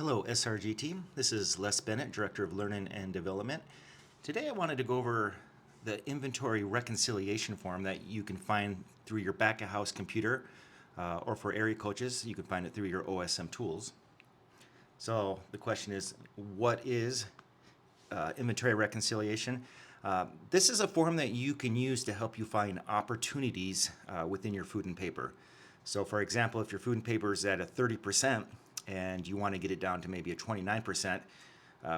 Hello, SRG team. This is Les Bennett, Director of Learning and Development. Today I wanted to go over the inventory reconciliation form that you can find through your back-of-house computer, or for area coaches, you can find it through your OSM tools. So the question is, what is inventory reconciliation? This is a form that you can use to help you find opportunities within your food and paper. So for example, if your food and paper is at a 30% and you want to get it down to maybe a 29%,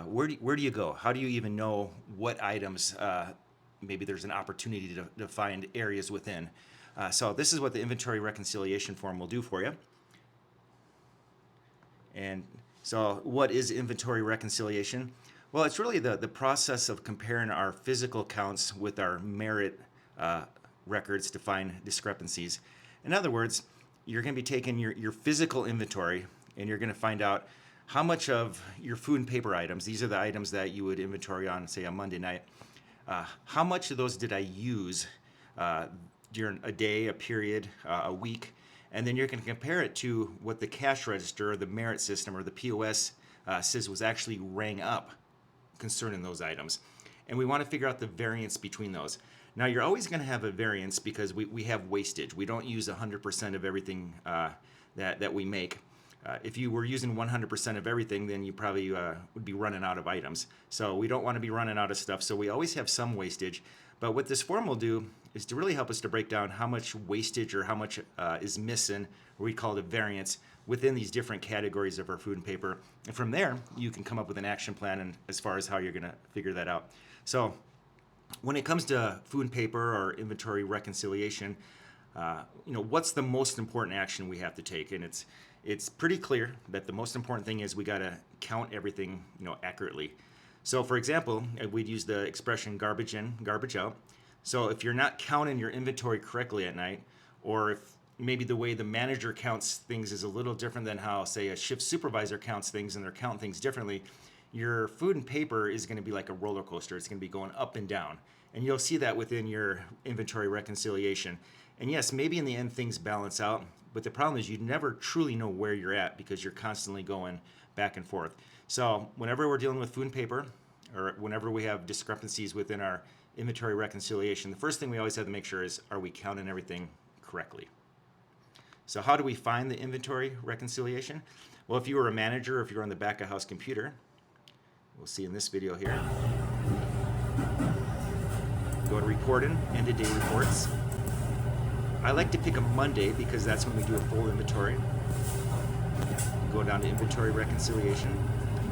where do you go? How do you even know what items maybe there's an opportunity to find areas within? So this is what the inventory reconciliation form will do for you. And so what is inventory reconciliation? Well, it's really the process of comparing our physical counts with our merit records to find discrepancies. In other words, you're going to be taking your physical inventory and you're going to find out how much of your food and paper items, these are the items that you would inventory on, say, on Monday night, how much of those did I use during a day, a period, a week? And then you're going to compare it to what the cash register, or the merit system, or the POS says was actually rang up concerning those items. And we want to figure out the variance between those. Now, you're always going to have a variance because we have wastage. We don't use 100% of everything that we make. If you were using 100% of everything, then you probably would be running out of items. So we don't want to be running out of stuff. So we always have some wastage. But what this form will do is to really help us to break down how much wastage or how much is missing, or we call it a variance, within these different categories of our food and paper. And from there, you can come up with an action plan and as far as how you're going to figure that out. So when it comes to food and paper or inventory reconciliation, what's the most important action we have to take? And it's pretty clear that the most important thing is we got to count everything, accurately. So for example, we'd use the expression garbage in, garbage out. So if you're not counting your inventory correctly at night, or if maybe the way the manager counts things is a little different than how, say, a shift supervisor counts things and they're counting things differently, your food and paper is going to be like a roller coaster. It's going to be going up and down. And you'll see that within your inventory reconciliation. And yes, maybe in the end things balance out, but the problem is you never truly know where you're at because you're constantly going back and forth. So whenever we're dealing with food and paper, or whenever we have discrepancies within our inventory reconciliation, the first thing we always have to make sure is, are we counting everything correctly? So how do we find the inventory reconciliation? Well, if you were a manager, or if you're on the back of house computer, we'll see in this video here. Go to reporting, end of day reports. I like to pick a Monday because that's when we do a full inventory. Go down to inventory reconciliation.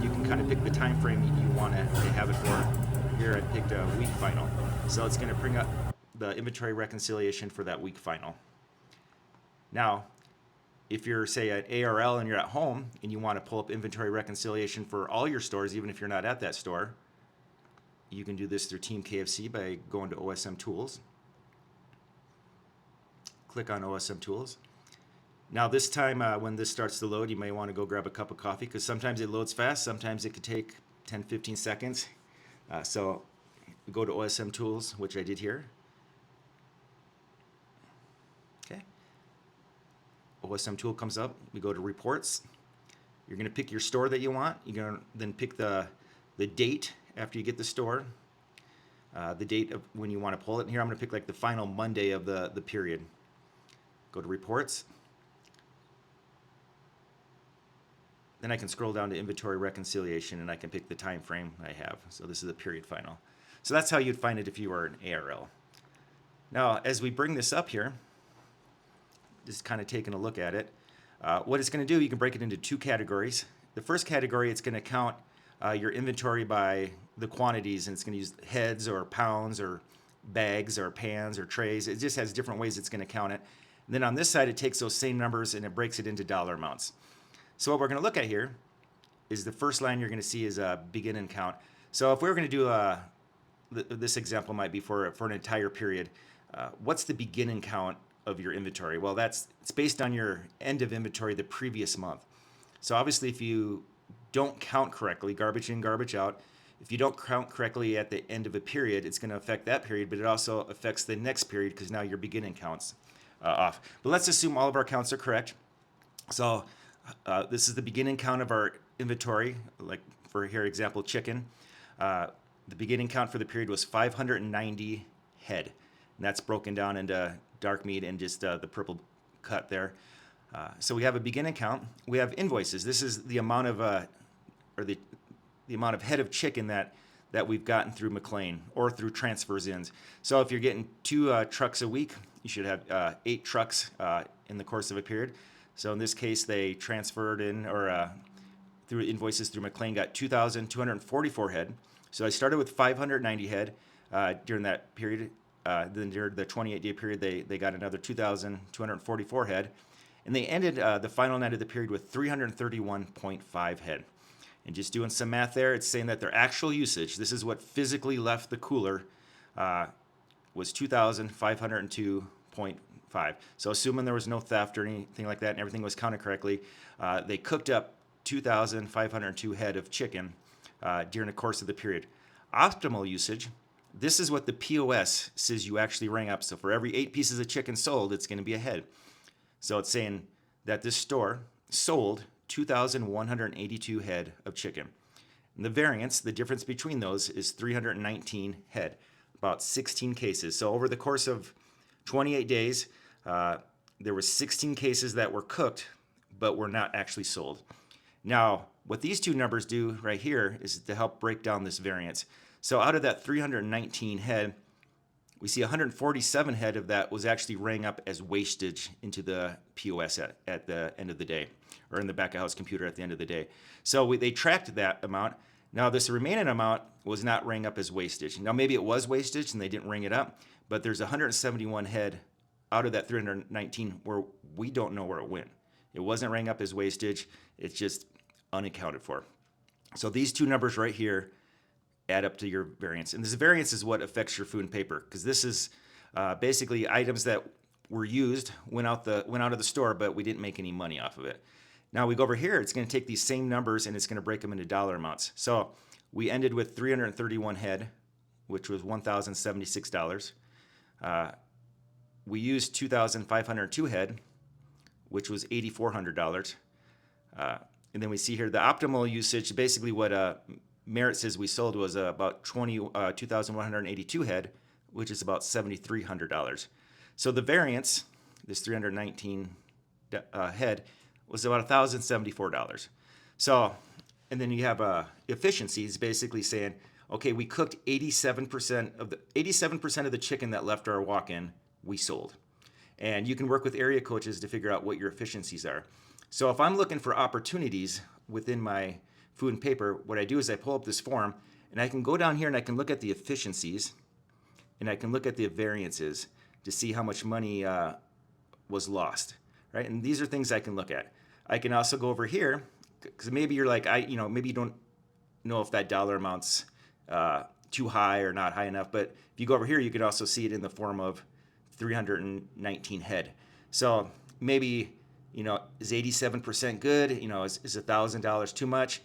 You can kind of pick the time frame you want to have it for. Here I picked a week final. So it's going to bring up the inventory reconciliation for that week final. Now, if you're, say, at ARL and you're at home and you want to pull up inventory reconciliation for all your stores, even if you're not at that store, you can do this through Team KFC by going to OSM Tools. Click on OSM Tools. Now this time when this starts to load, you may want to go grab a cup of coffee because sometimes it loads fast, sometimes it could take 10-15 seconds. So we go to OSM Tools, which I did here. Okay. OSM tool comes up, we go to reports. You're going to pick your store that you want. You're going to then pick the date after you get the store, the date of when you want to pull it. And here I'm going to pick like the final Monday of the period. Go to reports. Then I can scroll down to inventory reconciliation and I can pick the time frame I have. So this is the period final. So that's how you'd find it if you were an ARL. Now, as we bring this up here, just kind of taking a look at it, what it's going to do, you can break it into two categories. The first category, it's going to count your inventory by the quantities, and it's going to use heads or pounds or bags or pans or trays. It just has different ways it's going to count it. And then on this side, it takes those same numbers and it breaks it into dollar amounts. So what we're going to look at here is the first line you're going to see is a begin and count. So if we were going to do this example might be for an entire period, what's the begin and count of your inventory? Well, it's based on your end of inventory the previous month. So obviously if you don't count correctly, garbage in, garbage out, if you don't count correctly at the end of a period, it's going to affect that period, but it also affects the next period because now your beginning counts off. But let's assume all of our counts are correct. So This is the beginning count of our inventory, like for here example chicken. Uh, the beginning count for the period was 590 head, and that's broken down into dark meat and just the purple cut there. So we have a beginning count. We have invoices. This is the amount of or the amount of head of chicken that we've gotten through McLean or through transfers in. So if you're getting 2 trucks a week, you should have 8 trucks in the course of a period. So in this case, they transferred in or through invoices through McLean got 2,244 head. So I started with 590 head during that period. Then during the 28-day period, they got another 2,244 head. And they ended the final night of the period with 331.5 head. And just doing some math there, it's saying that their actual usage, this is what physically left the cooler, was 2,502.5. So assuming there was no theft or anything like that and everything was counted correctly, they cooked up 2,502 head of chicken during the course of the period. Optimal usage, this is what the POS says you actually rang up. So for every 8 pieces of chicken sold, it's going to be a head. So it's saying that this store sold 2,182 head of chicken. And the variance, the difference between those is 319 head, about 16 cases. So over the course of 28 days, there were 16 cases that were cooked, but were not actually sold. Now, what these two numbers do right here is to help break down this variance. So out of that 319 head, we see 147 head of that was actually rang up as wastage into the POS at the end of the day, or in the back of house computer at the end of the day. So they tracked that amount. Now this remaining amount was not rang up as wastage. Now maybe it was wastage and they didn't ring it up, but there's 171 head out of that 319 where we don't know where it went. It wasn't rang up as wastage. It's just unaccounted for. So these two numbers right here add up to your variance. And this variance is what affects your food and paper, because this is basically items that were used, went out of the store, but we didn't make any money off of it. Now we go over here, it's going to take these same numbers and it's going to break them into dollar amounts. So we ended with 331 head, which was $1,076. We used 2,502 head, which was $8,400. And then we see here the optimal usage, basically what Merit says we sold was about 2,182 head, which is about $7,300. So the variance, this 319 head, was about $1,074. So, and then you have efficiencies basically saying, okay, we cooked 87% of the chicken that left our walk-in, we sold. And you can work with area coaches to figure out what your efficiencies are. So if I'm looking for opportunities within my food and paper, what I do is I pull up this form and I can go down here and I can look at the efficiencies and I can look at the variances to see how much money was lost, right? And these are things I can look at. I can also go over here because maybe you're like, maybe you don't know if that dollar amount's too high or not high enough, but if you go over here, you can also see it in the form of 319 head. So maybe, is 87% good? Is $1,000 too much?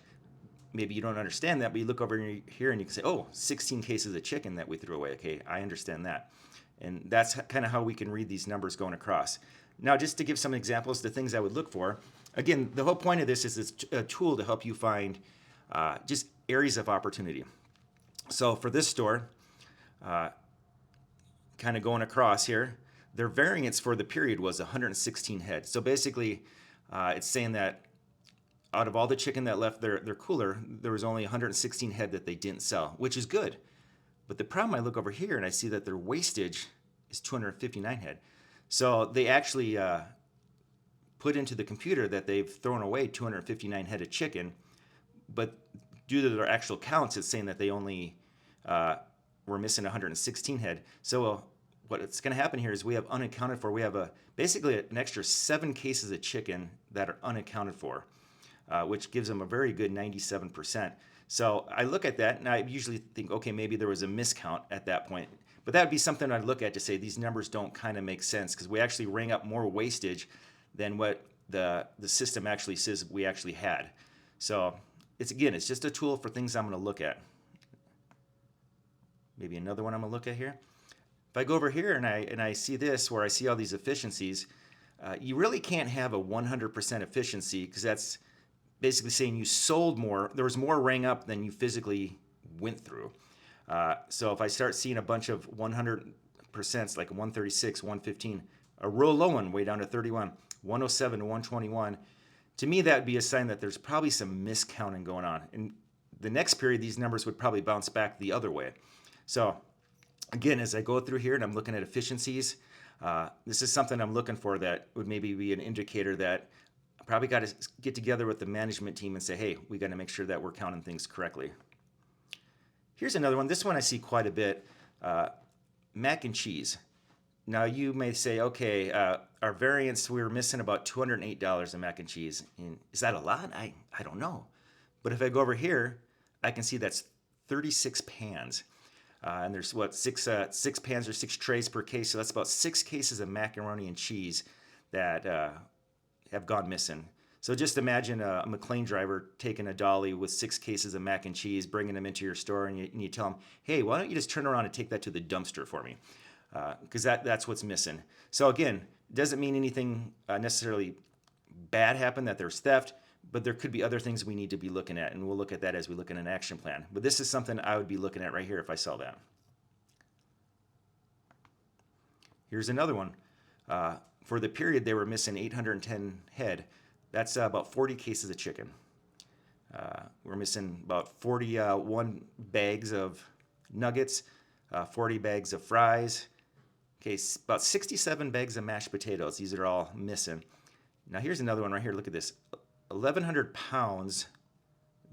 Maybe you don't understand that, but you look over here and you can say, oh, 16 cases of chicken that we threw away. Okay, I understand that. And that's kind of how we can read these numbers going across. Now, just to give some examples, the things I would look for. Again, the whole point of this is it's a tool to help you find just areas of opportunity. So for this store, kind of going across here, their variance for the period was 116 head. So basically, it's saying that out of all the chicken that left their cooler, there was only 116 head that they didn't sell, which is good. But the problem, I look over here and I see that their wastage is 259 head. So they actually put into the computer that they've thrown away 259 head of chicken, but due to their actual counts, it's saying that they only were missing 116 head. So what's going to happen here is we have unaccounted for. We have basically an extra 7 cases of chicken that are unaccounted for, which gives them a very good 97%. So I look at that and I usually think, okay, maybe there was a miscount at that point. But that would be something I'd look at to say these numbers don't kind of make sense because we actually rang up more wastage than what the system actually says we actually had. So it's just a tool for things I'm going to look at. Maybe another one I'm going to look at here. If I go over here and I see this where I see all these efficiencies, You really can't have a 100% efficiency because that's basically saying you sold more, there was more rang up than you physically went through. So if I start seeing a bunch of 100%, like 136, 115, a real low one way down to 31, 107 to 121, to me that would be a sign that there's probably some miscounting going on. In the next period, these numbers would probably bounce back the other way. So again, as I go through here and I'm looking at efficiencies, this is something I'm looking for that would maybe be an indicator that I probably got to get together with the management team and say, hey, we got to make sure that we're counting things correctly. Here's another one. This one I see quite a bit. Mac and cheese. Now you may say, okay, our variance, we were missing about $208 in mac and cheese. And is that a lot? I don't know. But if I go over here, I can see that's 36 pans. And there's what, six pans or 6 trays per case. So that's about 6 cases of macaroni and cheese that have gone missing. So just imagine a McLean driver taking a dolly with 6 cases of mac and cheese, bringing them into your store, and you tell them, hey, why don't you just turn around and take that to the dumpster for me? Because that's what's missing. So again, it doesn't mean anything necessarily bad happened, that there's theft, but there could be other things we need to be looking at, and we'll look at that as we look at an action plan. But this is something I would be looking at right here if I saw that. Here's another one. For the period, they were missing 810 head. That's about 40 cases of chicken. We're missing about 41 bags of nuggets, 40 bags of fries. Okay, about 67 bags of mashed potatoes. These are all missing. Now here's another one right here. Look at this. 1,100 pounds.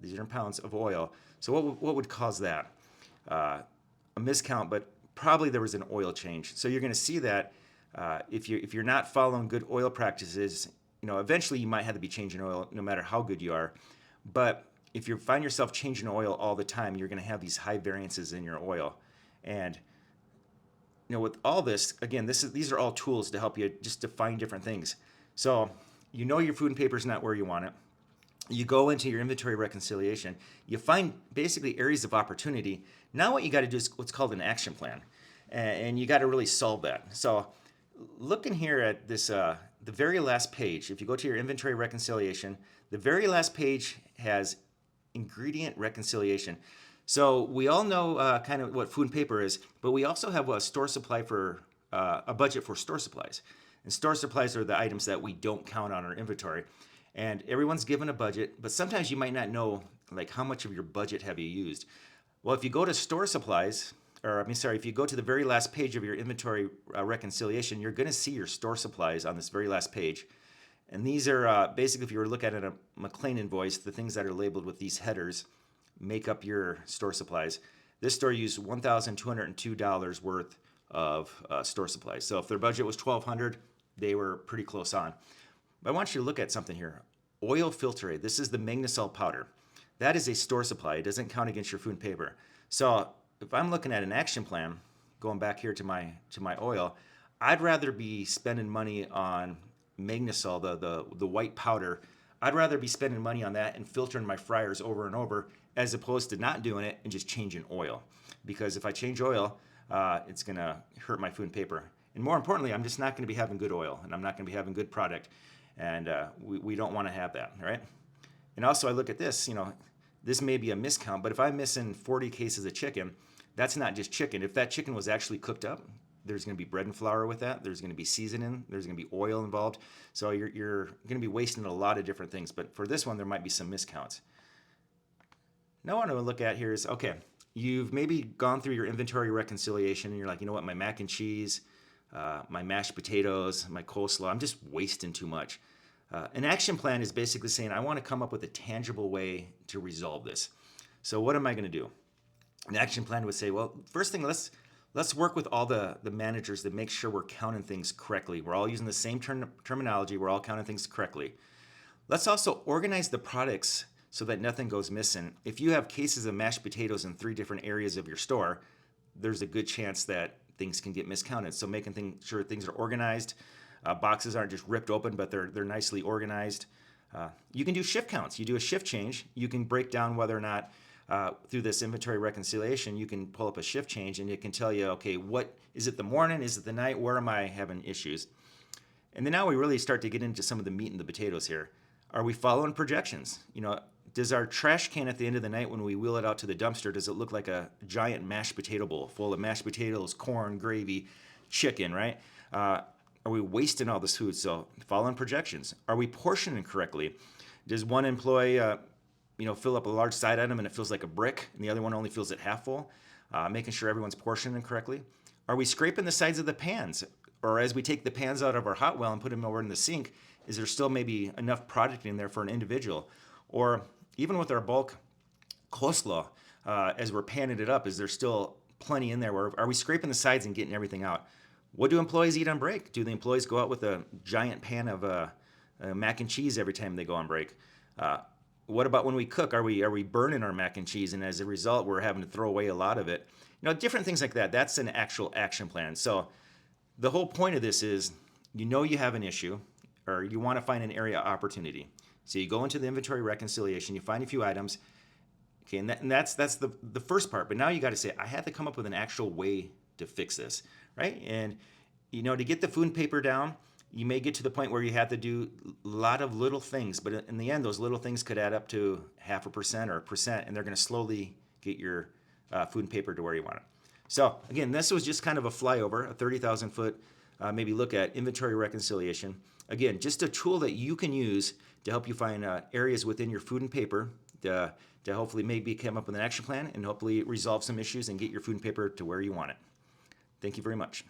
These are in pounds of oil. So what would cause that? A miscount, but probably there was an oil change. So you're going to see that if you're not following good oil practices, eventually you might have to be changing oil no matter how good you are. But if you find yourself changing oil all the time, you're going to have these high variances in your oil. And with all this, again, these are all tools to help you just define different things. So your food and paper is not where you want it. You go into your inventory reconciliation, you find basically areas of opportunity. Now what you got to do is what's called an action plan, and you got to really solve that. So looking here at this, the very last page, if you go to your inventory reconciliation, the very last page has ingredient reconciliation. So we all know kind of what food and paper is, but we also have a store supply for a budget for store supplies. And store supplies are the items that we don't count on our inventory. And everyone's given a budget, but sometimes you might not know like how much of your budget have you used. Well, if you go to store supplies, if you go to the very last page of your inventory reconciliation, you're going to see your store supplies on this very last page. And these are basically, if you were to look at a McLean invoice, the things that are labeled with these headers make up your store supplies. This store used $1,202 worth of store supplies. So if their budget was $1,200, they were pretty close on. But I want you to look at something here. Oil filter aid. This is the Magnesol powder. That is a store supply. It doesn't count against your food and paper. So if I'm looking at an action plan, going back here to my oil, I'd rather be spending money on Magnesol, the white powder. I'd rather be spending money on that and filtering my fryers over and over as opposed to not doing it and just changing oil. Because if I change oil, it's going to hurt my food and paper. And more importantly, I'm just not going to be having good oil, and I'm not going to be having good product. And we don't want to have that, right? And also I look at this, this may be a miscount, but if I'm missing 40 cases of chicken, that's not just chicken. If that chicken was actually cooked up, there's going to be bread and flour with that. There's going to be seasoning. There's going to be oil involved. So you're going to be wasting a lot of different things. But for this one, there might be some miscounts. Now what I want to look at here is, okay, you've maybe gone through your inventory reconciliation and you're like, you know what, my mac and cheese, my mashed potatoes, my coleslaw, I'm just wasting too much. An action plan is basically saying, I want to come up with a tangible way to resolve this. So what am I going to do? An action plan would say, well, first thing, let's work with all the managers to make sure we're counting things correctly. We're all using the same terminology. We're all counting things correctly. Let's also organize the products so that nothing goes missing. If you have cases of mashed potatoes in 3 different areas of your store, there's a good chance that things can get miscounted. So making sure things are organized, boxes aren't just ripped open, but they're nicely organized. You can do shift counts. You do a shift change. You can break down whether or not through this inventory reconciliation, you can pull up a shift change and it can tell you, okay, what is it, the morning? Is it the night? Where am I having issues? And then now we really start to get into some of the meat and the potatoes here. Are we following projections? Does our trash can at the end of the night when we wheel it out to the dumpster, does it look like a giant mashed potato bowl full of mashed potatoes, corn, gravy, chicken, right? Are we wasting all this food? So following projections. Are we portioning correctly? Does one employee, fill up a large side item and it feels like a brick, and the other one only fills it half full? Making sure everyone's portioning correctly. Are we scraping the sides of the pans? Or as we take the pans out of our hot well and put them over in the sink, is there still maybe enough product in there for an individual? Or even with our bulk coleslaw, as we're panning it up, is there still plenty in there? Are we scraping the sides and getting everything out? What do employees eat on break? Do the employees go out with a giant pan of mac and cheese every time they go on break? What about when we cook? Are we burning our mac and cheese, and as a result, we're having to throw away a lot of it? Different things like that. That's an actual action plan. So the whole point of this is, you have an issue, or you want to find an area of opportunity. So you go into the inventory reconciliation, you find a few items, okay, and that's the first part. But now you got to say, I have to come up with an actual way to fix this, right? And to get the food and paper down, you may get to the point where you have to do a lot of little things, but in the end, those little things could add up to 0.5% or 1%, and they're going to slowly get your food and paper to where you want it. So again, this was just kind of a flyover, a 30,000 foot maybe look at inventory reconciliation. Again, just a tool that you can use to help you find areas within your food and paper to hopefully maybe come up with an action plan and hopefully resolve some issues and get your food and paper to where you want it. Thank you very much.